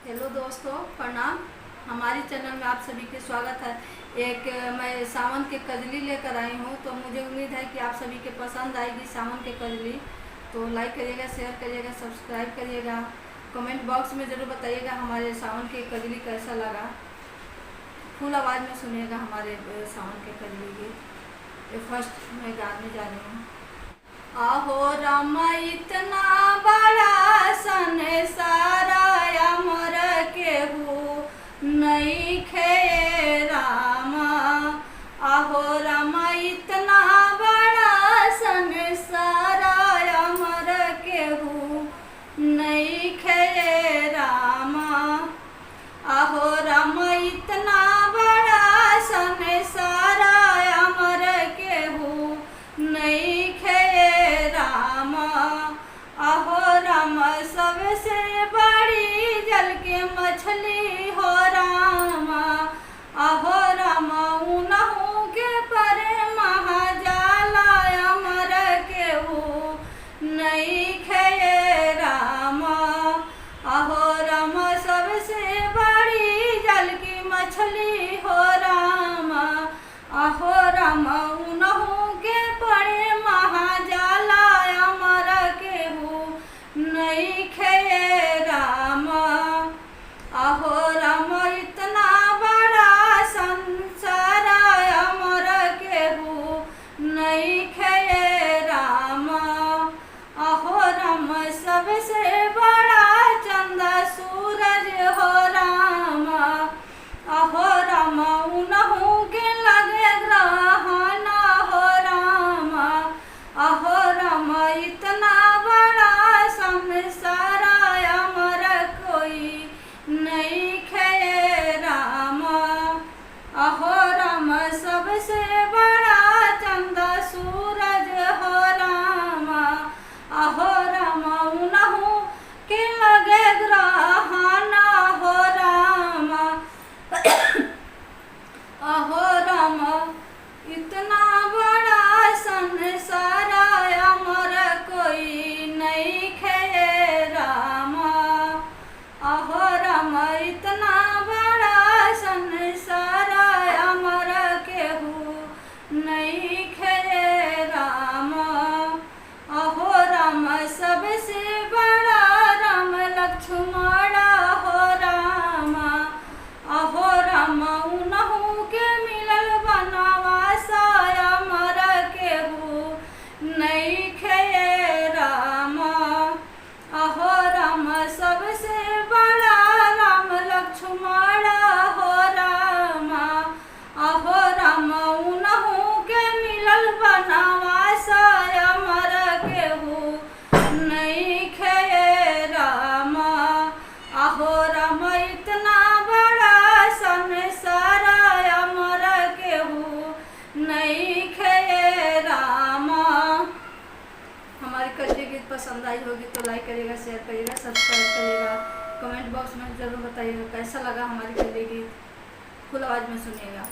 Hello दोस्तों, प्रणाम। हमारी चैनल में आप सभी के स्वागत है। मैं सावन के कजली लेकर आई हूँ, तो मुझे उम्मीद है कि आप सभी के पसंद आएगी सावन के कजली। तो लाइक करिएगा, शेयर करिएगा, सब्सक्राइब करिएगा, कमेंट बॉक्स में ज़रूर बताइएगा हमारे सावन के कजली कैसा लगा। फुल आवाज़ में सुनिएगा हमारे सावन के कजली गीत। ये फर्स्ट मैं गाने जा रही हूँ। आहो रामा इतना बड़ा संसार अमर केहू नहीं खे रामा। आहो रामा इतना बड़ा संसार अमर केहू नहीं खे रामा। आहो रामा इतना बड़ा संसार अमर केहू नहीं खे रामा। आहो रामा सबसे बड़ी जल के मछली हो रामा। आहो रामा उनहु के पर महाजाला अमर केहू नहीं खे रामा। आहो रामा सबसे बड़ी जल की मछली हो रामा। आहो रामा उनहु के पड़े महाजाला अमर केहू नहीं खे रामा। आहो रामा इतना बड़ा संसार अमर केहू नहीं खे रामा। आहो रामा सबसे बड़ा चंदा सूरज हो रामा। आहो रामा उनहु के लगे ग्रहण हो रामा। आहो रामा इतना बड़ा संसार अमर कोई नहीं खे रामा। आहो रामा सबसे बड़ा चंदा सूरज हो रामा। आहो रामा उनहु के लगे ग्रहण हो रामा। आहो रामा इतना बड़ा संसार अमर कोई नहीं खे रामा। आहो रामा इतना बड़ा संसार अमर केहू नहीं खे रामा। आहो रामा सबसे बड़ा राम लक्ष्मण हो रामा। आहो रामा उनहु के मिलल बनवास अमर केहू नहीं खे रामा। आहो रामा सबसे बड़ा राम लक्ष्मण हो रामा। आहो रामा उनहु के मिलल बनवास अमर केहू नहीं खे रामा। आहो रामा इतना बड़ा संसार अमर केहू नहीं खे रामा। हमारी कजली गीत पसंद आई होगी तो लाइक करिएगा, शेयर करिएगा, सब्सक्राइब करिएगा, कमेंट बॉक्स में ज़रूर बताइएगा कैसा लगा हमारी कजली गीत। फुल आवाज़ में सुनिएगा।